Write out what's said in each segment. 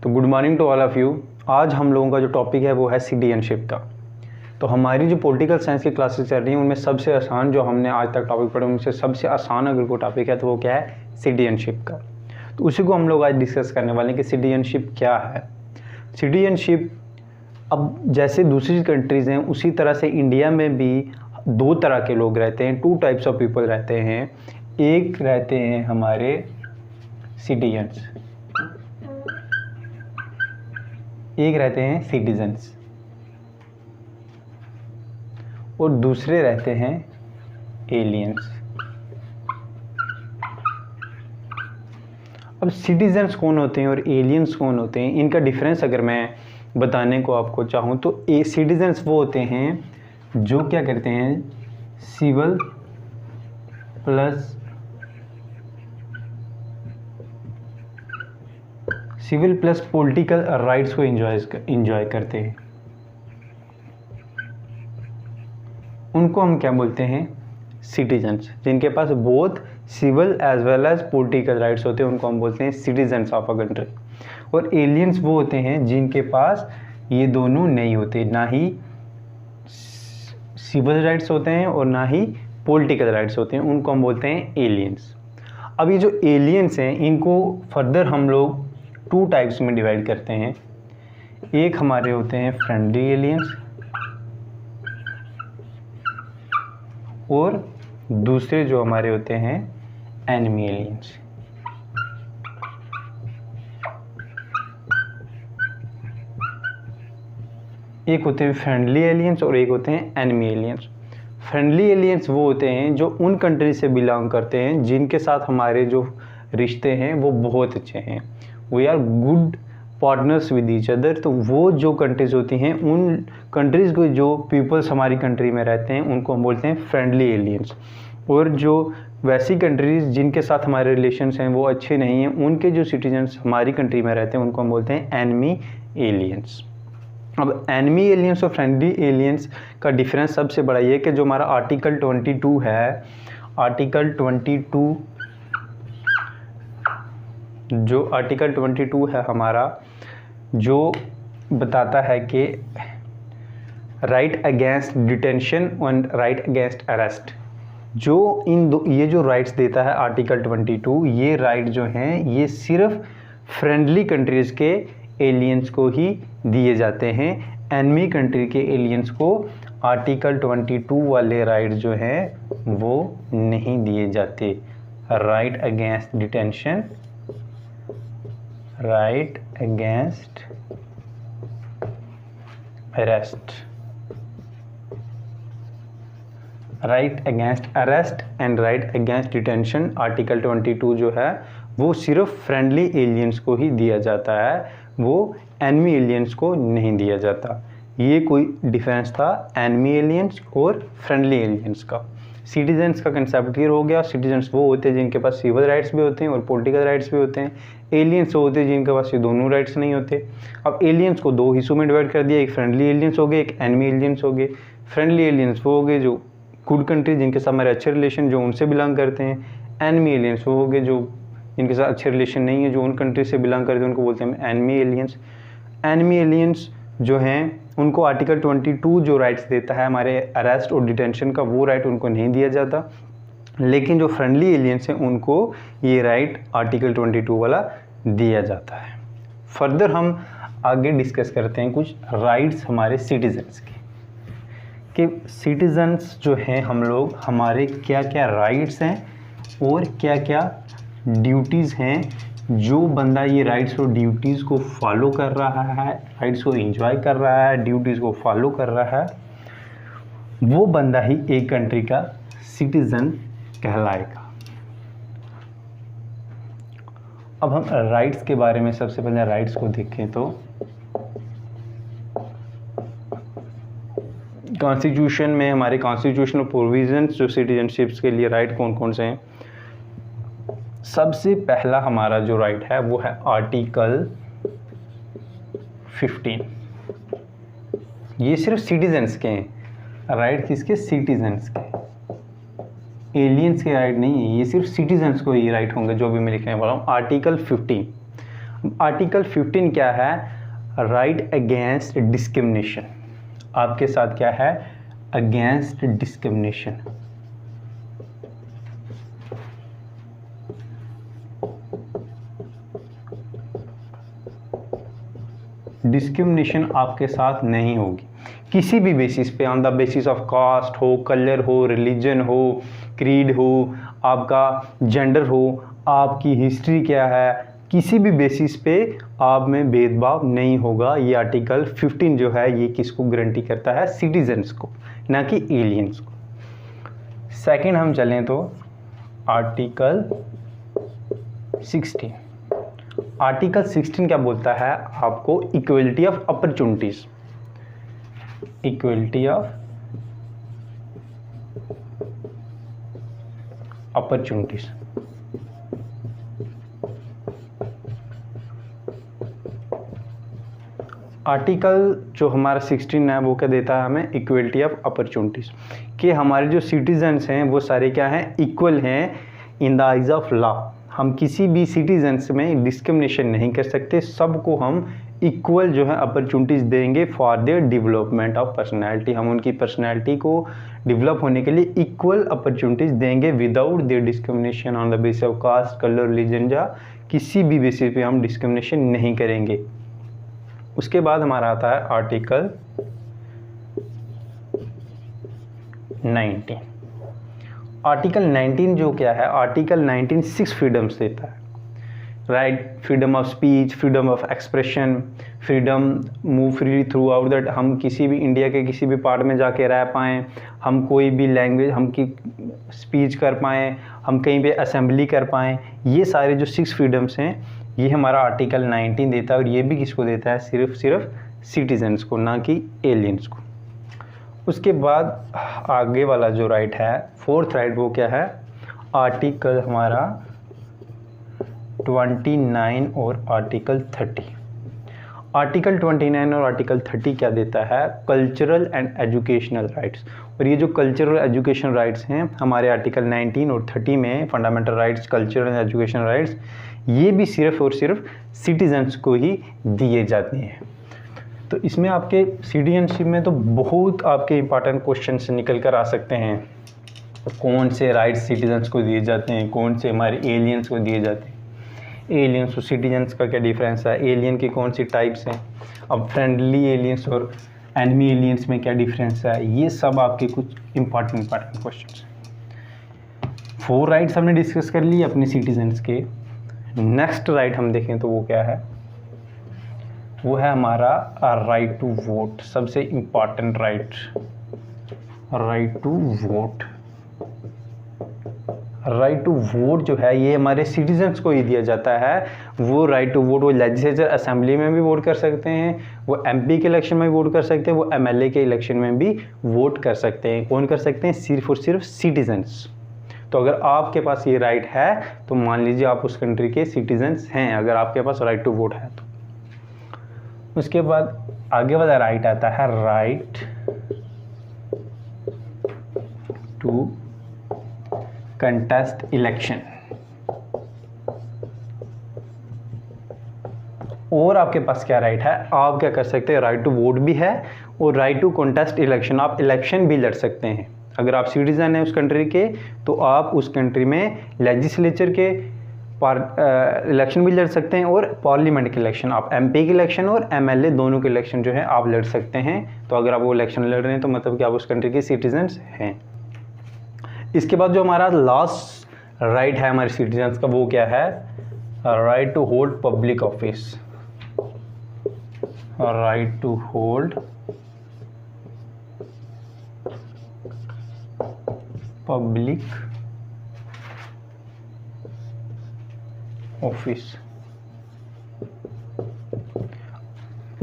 तो good morning to all of you. आज हम लोगों का जो टॉपिक है वो है सिटीजनशिप का। तो हमारी जो पॉलिटिकल साइंस की क्लासेस चल रही हैं उनमें सबसे आसान जो हमने आज तक टॉपिक पढ़े उनमें से सबसे आसान अगर कोई टॉपिक है तो वो क्या है, सिटीजनशिप का। तो उसी को हम लोग आज डिस्कस करने वाले हैं कि सिटीजनशिप क्या है। सिटीजनशिप अब जैसे दूसरी कंट्रीज़ हैं उसी तरह से इंडिया में भी दो तरह के लोग रहते हैं, टू टाइप्स ऑफ पीपल रहते हैं। एक रहते हैं हमारे सिटीजन्स, एक रहते हैं सिटीजन्स और दूसरे रहते हैं एलियंस। अब सिटीजन्स कौन होते हैं और एलियंस कौन होते हैं, इनका डिफरेंस अगर मैं बताने को आपको चाहूँ तो सिटीजन्स वो होते हैं जो क्या करते हैं, सिविल प्लस पॉलिटिकल राइट्स को एंजॉय करते हैं। उनको हम क्या बोलते हैं, सिटीजन्स। जिनके पास both civil as well as political rights होते हैं उनको हम बोलते हैं सिटीजन्स ऑफ अ कंट्री। और एलियंस वो होते हैं जिनके पास ये दोनों नहीं होते, ना ही सिविल राइट्स होते हैं और ना ही पॉलिटिकल राइट्स होते हैं, उनको हम बोलते हैं एलियंस। अब ये जो एलियंस हैं इनको फर्दर हम लोग टू टाइप्स में डिवाइड करते हैं। एक हमारे होते हैं फ्रेंडली एलियंस और दूसरे जो हमारे होते हैं एनिमी एलियंस। एक होते हैं फ्रेंडली एलियंस और एक होते हैं एनिमी एलियंस। फ्रेंडली एलियंस वो होते हैं जो उन कंट्री से बिलोंग करते हैं जिनके साथ हमारे जो रिश्ते हैं वो बहुत अच्छे हैं, we are good partners with each other. तो वो जो कंट्रीज़ होती हैं उन कंट्रीज़ को जो पीपल्स हमारी कंट्री में रहते हैं उनको हम बोलते हैं फ्रेंडली एलियंस। और जो वैसी कंट्रीज़ जिनके साथ हमारे रिलेशंस हैं वो अच्छे नहीं हैं, उनके जो सिटीजन्स हमारी कंट्री में रहते हैं उनको हम बोलते हैं एनिमी एलियंस। अब एनिमी एलियंस और फ्रेंडली एलियंस का डिफरेंस सबसे बड़ा ये कि जो हमारा आर्टिकल 22 है, आर्टिकल 22 जो आर्टिकल 22 है हमारा, जो बताता है कि right against detention and right against arrest, जो ये जो राइट्स देता है आर्टिकल 22, ये राइट जो हैं ये सिर्फ फ्रेंडली कंट्रीज़ के एलियंस को ही दिए जाते हैं। एनिमी कंट्री के एलियंस को आर्टिकल 22 वाले राइट जो हैं वो नहीं दिए जाते। Right against detention, right against arrest, right against arrest and right against detention, article 22 जो है वो सिर्फ फ्रेंडली एलियंस को ही दिया जाता है, वो एनिमी एलियंस को नहीं दिया जाता। ये कोई डिफरेंस था एनिमी एलियंस और फ्रेंडली एलियंस का। सिटीजन्स का कंसेप्ट क्लियर हो गया। सिटीजन्स वो होते हैं जिनके पास सिविल राइट्स भी होते हैं और पॉलिटिकल राइट्स भी होते हैं। एलियंस वो होते हैं जिनके पास ये दोनों राइट्स नहीं होते। अब एलियंस को दो हिस्सों में डिवाइड कर दिया, एक फ्रेंडली एलियंस हो गए, एक एनिमी एलियंस हो गए। फ्रेंडली एलियंस वो हो गए जो गुड कंट्री जिनके साथ हमारे अच्छे रिलेशन, जो उनसे बिलोंग करते हैं। एनिमी एलियंस वो हो गए जो जिनके साथ अच्छे रिलेशन नहीं है, जो उन कंट्री से बिलोंग करते हैं, उनको बोलते हैं एनिमी एलियंस। एनिमी एलियंस जो हैं उनको आर्टिकल 22 जो राइट्स देता है हमारे अरेस्ट और डिटेंशन का, वो राइट उनको नहीं दिया जाता। लेकिन जो फ्रेंडली एलियंस हैं उनको ये राइट आर्टिकल 22 वाला दिया जाता है। फर्दर हम आगे डिस्कस करते हैं कुछ राइट्स हमारे सिटीजन्स के, कि सिटीजन्स जो हैं हम लोग, हमारे क्या क्या राइट्स हैं और क्या क्या ड्यूटीज़ हैं। जो बंदा ये राइट्स और ड्यूटीज़ को फॉलो कर रहा है, राइट्स को एंजॉय कर रहा है, ड्यूटीज़ को फॉलो कर रहा है, वो बंदा ही एक कंट्री का सिटीज़न कहलाएगा। अब हम राइट्स के बारे में सबसे पहले राइट्स को देखें तो कॉन्स्टिट्यूशन में हमारे कॉन्स्टिट्यूशनल प्रोविजंस जो सिटीजनशिप्स के लिए राइट कौन कौन से हैं। सबसे पहला हमारा जो राइट है वो है आर्टिकल 15। ये सिर्फ सिटीजन्स के हैं राइट, किसके, सिटीजन्स के। एलियंस के राइट नहीं है, ये सिर्फ सिटीजन्स को ये राइट होंगे जो भी मैं लिखने वाला हूँ। आर्टिकल 15 आर्टिकल 15 क्या है? Right against discrimination. आपके साथ क्या है? Against discrimination. डिस्क्रिमिनेशन आपके साथ नहीं होगी किसी भी बेसिस पे, on the basis of caste हो, कलर हो, रिलीजन हो, क्रीड हो, आपका जेंडर हो, आपकी हिस्ट्री क्या है, किसी भी बेसिस पे आप में भेदभाव नहीं होगा। ये आर्टिकल 15 जो है ये किसको गारंटी करता है? सिटीजन्स को, ना कि एलियंस को। सेकंड हम चलें तो आर्टिकल 16। आर्टिकल 16 क्या बोलता है आपको? Equality of opportunities. Equality of opportunities. Article जो हमारा 16 है वो क्या देता है हमें? इक्वलिटी ऑफ अपॉर्चुनिटीज, कि हमारे जो सिटीजन्स हैं वो सारे क्या हैं? इक्वल हैं in the eyes of law. हम किसी भी सिटीजन्स में डिस्क्रिमिनेशन नहीं कर सकते, सबको हम इक्वल जो है अपॉर्चुनिटीज़ देंगे for their development of personality. हम उनकी पर्सनैलिटी को डेवलप होने के लिए इक्वल अपॉर्चुनिटीज़ देंगे without their discrimination on the basis of caste, colour, religion या किसी भी बेसिस पे हम डिस्क्रिमिनेशन नहीं करेंगे। उसके बाद हमारा आता है आर्टिकल 19। आर्टिकल 19 जो क्या है? आर्टिकल 19 6 फ्रीडम्स देता है। Right, freedom of speech, freedom of expression, freedom move freely through out that. हम किसी भी इंडिया के किसी भी पार्ट में जाके रह पाएँ, हम कोई भी लैंग्वेज हम की स्पीच कर पाएँ, हम कहीं पे असेंबली कर पाएँ। ये सारे जो 6 फ्रीडम्स हैं ये हमारा आर्टिकल 19 देता है, और ये भी किसको देता है? सिर्फ सिटीजन्स को, ना कि एलियंस को। उसके बाद आगे वाला जो राइट है, फोर्थ राइट, वो क्या है? आर्टिकल हमारा 29 और आर्टिकल 30। आर्टिकल 29 और आर्टिकल 30 क्या देता है? Cultural and educational rights. और ये जो कल्चरल एजुकेशन राइट्स हैं हमारे आर्टिकल 19 और 30 में, fundamental rights, cultural and education rights, ये भी सिर्फ और सिर्फ सिटीजन्स को ही दिए जाते हैं। तो इसमें आपके सिटीजनशिप में तो बहुत आपके इंपॉर्टेंट क्वेश्चंस निकल कर आ सकते हैं। कौन से राइट्स सिटीजन्स को दिए जाते हैं, कौन से हमारे एलियंस को दिए जाते हैं, एलियंस और सिटीजन्स का क्या डिफरेंस है, एलियन की कौन सी टाइप्स हैं, अब फ्रेंडली एलियंस और एनिमी एलियंस में क्या डिफरेंस है, ये सब आपके कुछ इंपॉर्टेंट क्वेश्चंस हैं। 4 राइट्स हमने डिस्कस कर लिए अपने सिटीजन्स के। नेक्स्ट राइट हम देखें तो वो क्या है? वो है हमारा राइट टू वोट। सबसे important right, right to vote. Right to vote जो है ये हमारे सिटीजन्स को ही दिया जाता है। वो राइट टू वोट वो लेजिस्लेचर असेंबली में भी वोट कर सकते हैं, वो एमपी के इलेक्शन में भी वोट कर सकते हैं, वो एमएलए के इलेक्शन में भी वोट कर सकते हैं। कौन कर सकते हैं? सिर्फ और सिर्फ सिटीजन्स। तो अगर आपके पास ये राइट है तो मान लीजिए आप उस कंट्री के सिटीजन्स हैं, अगर आपके पास राइट टू वोट है तो। उसके बाद आगे वाला राइट आता है राइट टू कंटेस्ट इलेक्शन। और आपके पास क्या राइट है? आप क्या कर सकते हैं? राइट टू वोट भी है और राइट टू कंटेस्ट इलेक्शन। आप इलेक्शन भी लड़ सकते हैं। अगर आप सिटीजन हैं उस कंट्री के तो आप उस कंट्री में लेजिस्लेचर के इलेक्शन भी लड़ सकते हैं और पार्लियामेंट के इलेक्शन, आप एमपी के इलेक्शन और एमएलए दोनों के इलेक्शन जो है आप लड़ सकते हैं। तो अगर आप वो इलेक्शन लड़ रहे हैं तो मतलब कि आप उस कंट्री के सिटीजन्स हैं। इसके बाद जो हमारा लास्ट राइट है हमारे सिटीजन्स का वो क्या है? Right to hold public office. Right to hold public office.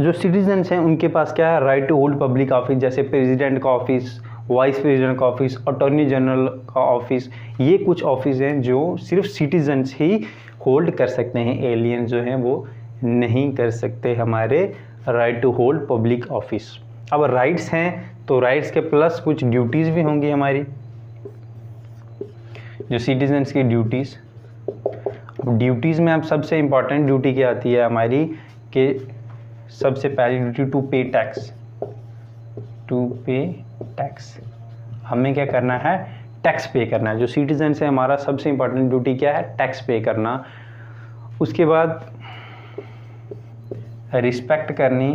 जो सिटीजन्स हैं उनके पास क्या है? Right to hold public office, जैसे प्रेसिडेंट का ऑफिस, वाइस प्रेसिडेंट का ऑफिस, अटॉर्नी जनरल का ऑफिस। ये कुछ ऑफिस हैं जो सिर्फ सिटीजन्स ही होल्ड कर सकते हैं, एलियन जो हैं वो नहीं कर सकते हमारे right to hold public office. अब राइट्स हैं तो राइट्स के प्लस कुछ ड्यूटीज़ भी होंगी हमारी, जो सिटीजन्स की ड्यूटीज़। ड्यूटीज़ में अब सबसे इम्पॉर्टेंट ड्यूटी क्या आती है हमारी, कि सबसे पहली ड्यूटी टू पे टैक्स। टू पे टैक्स, हमें क्या करना है, टैक्स पे करना है। जो सिटीजन है हमारा सबसे इम्पॉर्टेंट ड्यूटी क्या है, टैक्स पे करना। उसके बाद रिस्पेक्ट करनी,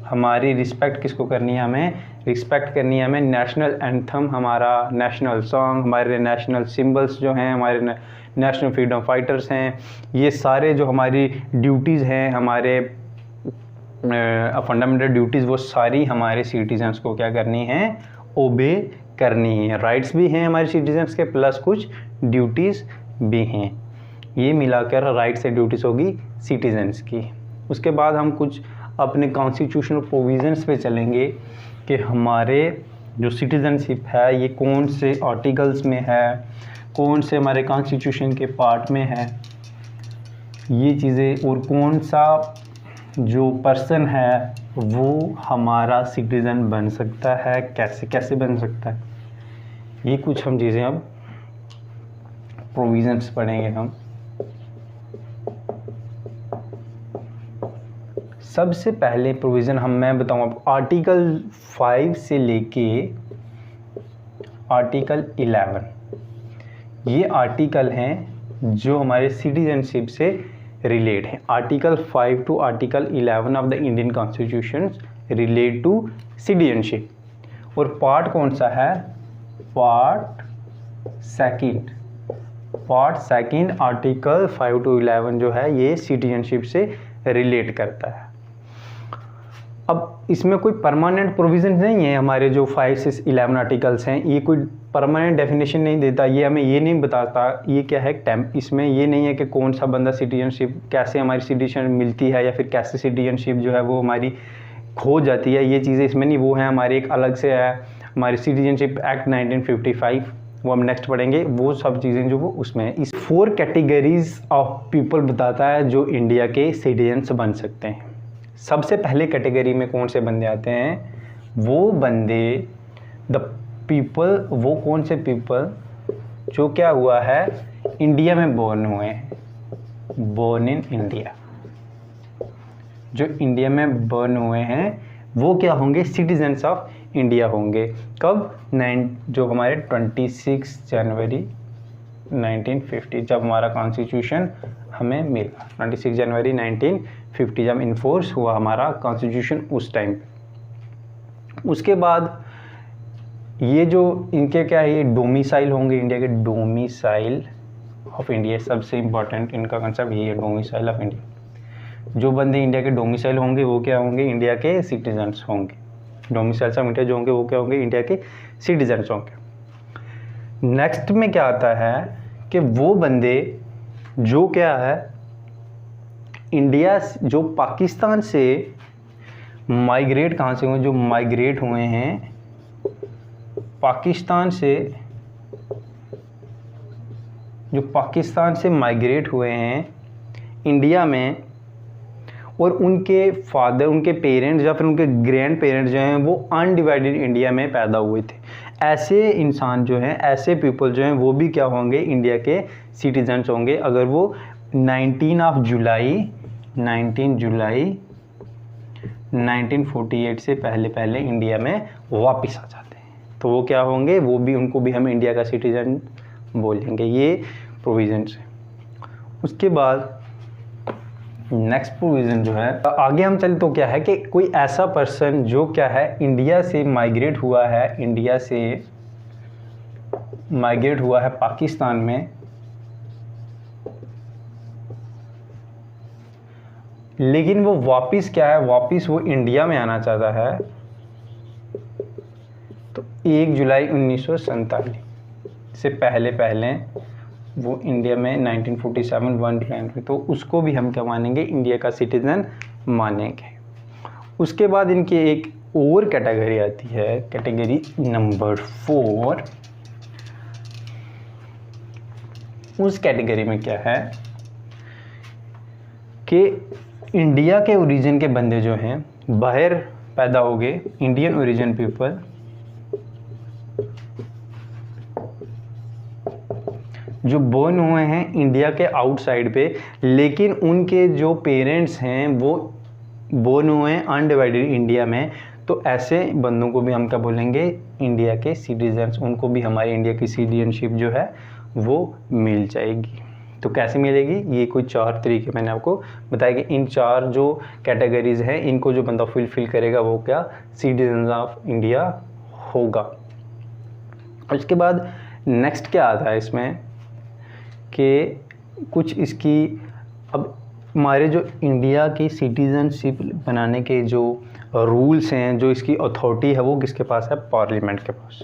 हमारी रिस्पेक्ट किसको करनी है, हमें रिस्पेक्ट करनी है हमें नेशनल एंथम, हमारा नेशनल सॉन्ग, हमारे नेशनल सिंबल्स जो हैं, हमारे नेशनल फ्रीडम फाइटर्स हैं, ये सारे जो हमारी ड्यूटीज़ हैं, हमारे फंडामेंटल ड्यूटीज़, वो सारी हमारे सिटीजन्स को क्या करनी है, ओबे करनी है। राइट्स भी हैं हमारे सिटीजन्स के, प्लस कुछ ड्यूटीज़ भी हैं। ये मिलाकर राइट्स एंड ड्यूटीज़ होगी सिटीजन्स की। उसके बाद हम कुछ अपने कॉन्स्टिट्यूशनल प्रोविजंस पे चलेंगे कि हमारे जो सिटीजनशिप है ये कौन से आर्टिकल्स में है, कौन से हमारे कॉन्स्टिट्यूशन के पार्ट में है, ये चीज़ें, और कौन सा जो पर्सन है वो हमारा सिटीज़न बन सकता है, कैसे कैसे बन सकता है, ये कुछ हम चीज़ें अब प्रोविजंस पढ़ेंगे हम। सबसे पहले प्रोविज़न मैं बताऊँ आपको, आर्टिकल 5 से लेके आर्टिकल 11, ये आर्टिकल हैं जो हमारे सिटीजनशिप से रिलेट हैं। Article 5 to article 11 of the Indian constitution relate to citizenship. और पार्ट कौन सा है, पार्ट सेकंड आर्टिकल 5 टू 11 जो है ये सिटीजनशिप से रिलेट करता है। अब इसमें कोई परमानेंट प्रोविज़न नहीं है, हमारे जो 5 से 11 आर्टिकल्स हैं ये कोई परमानेंट डेफिनेशन नहीं देता, ये हमें ये नहीं बताता ये क्या है टेम्प, इसमें ये नहीं है कि कौन सा बंदा सिटीजनशिप, कैसे हमारी सिटीजनशिप मिलती है या फिर कैसे सिटीजनशिप जो है वो हमारी खो जाती है, ये चीज़ें इसमें नहीं। वो है हमारे एक अलग से है हमारी सिटीजनशिप एक्ट 1955, वो हम नेक्स्ट पढ़ेंगे, वो सब चीज़ें जो वो उसमें है। इस 4 कैटेगरीज ऑफ पीपल बताता है जो इंडिया के सिटीजन्स बन सकते हैं। सबसे पहले कैटेगरी में कौन से बंदे आते हैं, वो बंदे द पीपल, वो कौन से पीपल जो क्या हुआ है, इंडिया में बोर्न हुए हैं, बोर्न इन इंडिया, जो इंडिया में बर्न हुए हैं वो क्या होंगे, सिटीजन्स ऑफ इंडिया होंगे। कब, जो हमारे 26 जनवरी 1950 जब हमारा कॉन्स्टिट्यूशन हमें मिला, 26 जनवरी 1950 जब इन्फोर्स हुआ हमारा कॉन्स्टिट्यूशन उस टाइम। उसके बाद ये जो इनके क्या है, ये डोमिसाइल होंगे, इंडिया के डोमिसाइल ऑफ इंडिया, सबसे इम्पॉर्टेंट इनका कंसेप्ट ये है, डोमिसाइल ऑफ इंडिया। जो बंदे इंडिया के डोमिसाइल होंगे वो क्या होंगे, इंडिया के सिटीजन्स होंगे। डोमिसाइल ऑफ इंडिया जो होंगे वो क्या होंगे, इंडिया के सिटीजन्स होंगे। नेक्स्ट में क्या आता है कि वो बंदे जो क्या है, इंडिया जो पाकिस्तान से माइग्रेट कहाँ से हुए, जो माइग्रेट हुए हैं पाकिस्तान से, जो पाकिस्तान से माइग्रेट हुए हैं इंडिया में, और उनके फादर, उनके पेरेंट्स या फिर उनके ग्रैंड पेरेंट्स जो हैं वो अनडिवाइडेड इंडिया में पैदा हुए थे, ऐसे इंसान जो हैं, ऐसे पीपल जो हैं वो भी क्या होंगे, इंडिया के सिटीजन्स होंगे, अगर वो 19 जुलाई 1948 से पहले इंडिया में वापस आ जाते हैं, तो वो क्या होंगे, वो भी, उनको भी हम इंडिया का सिटीजन बोलेंगे। ये प्रोविजंस है। उसके बाद नेक्स्ट प्रोविज़न जो है, आगे हम चले तो क्या है कि कोई ऐसा पर्सन जो क्या है इंडिया से माइग्रेट हुआ है, इंडिया से माइग्रेट हुआ है पाकिस्तान में, लेकिन वो वापस क्या है, वापस वो इंडिया में आना चाहता है, तो 1 जुलाई 1947 से पहले वो इंडिया में 1947 1 तो उसको भी हम क्या मानेंगे, इंडिया का सिटीजन मानेंगे। उसके बाद इनकी एक और कैटेगरी आती है, कैटेगरी नंबर 4। उस कैटेगरी में क्या है कि इंडिया के ओरिजिन के बंदे जो हैं, बाहर पैदा हो गए, इंडियन ओरिजिन पीपल, जो बोर्न हुए हैं इंडिया के आउटसाइड पे, लेकिन उनके जो पेरेंट्स हैं वो बोर्न हुए हैं अनडिवाइडेड इंडिया में, तो ऐसे बंदों को भी हम क्या बोलेंगे, इंडिया के सिटीजन्स, उनको भी हमारी इंडिया की सिटीजनशिप जो है वो मिल जाएगी। तो कैसे मिलेगी, ये कोई 4 तरीके मैंने आपको बताया कि इन 4 जो कैटेगरीज हैं इनको जो बंदा फुलफिल करेगा वो क्या सिटीजन ऑफ इंडिया होगा। उसके बाद नेक्स्ट क्या आता है इसमें कि कुछ इसकी, अब हमारे जो इंडिया की सिटीजनशिप बनाने के जो रूल्स हैं, जो इसकी अथॉरिटी है वो किसके पास है, पार्लियामेंट के पास।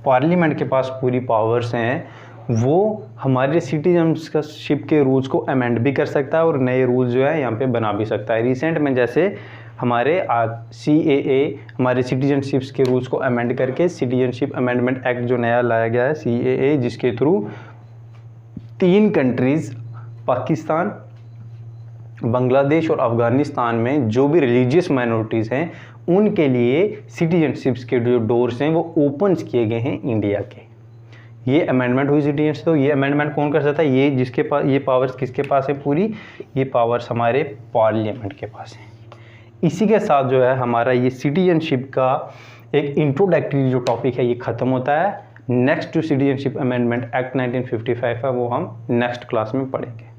पार्लियामेंट के पास पूरी पावर्स हैं, वो हमारे सिटीजनशिप के रूल्स को अमेंड भी कर सकता है और नए रूल्स जो है यहाँ पे बना भी सकता है। रिसेंट में जैसे हमारे CAA हमारे सिटीजनशिप्स के रूल्स को अमेंड करके सिटीजनशिप अमेंडमेंट एक्ट जो नया लाया गया है CAA, जिसके थ्रू 3 कंट्रीज़ पाकिस्तान, बांग्लादेश और अफ़गानिस्तान में जो भी रिलीजियस माइनॉरिटीज़ हैं उनके लिए सिटीजनशिप्स के जो डोर्स हैं वो ओपन किए गए हैं इंडिया के। ये अमेंडमेंट हुई सिटीजन, तो ये अमेंडमेंट कौन कर सकता है, ये जिसके पास ये पावर्स किसके पास है पूरी, ये पावर्स हमारे पार्लियामेंट के पास है। इसी के साथ जो है हमारा ये सिटीजनशिप का एक इंट्रोडक्टरी जो टॉपिक है ये ख़त्म होता है। नेक्स्ट जो सिटीजनशिप अमेंडमेंट एक्ट 1955 है वो हम नेक्स्ट क्लास में पढ़ेंगे।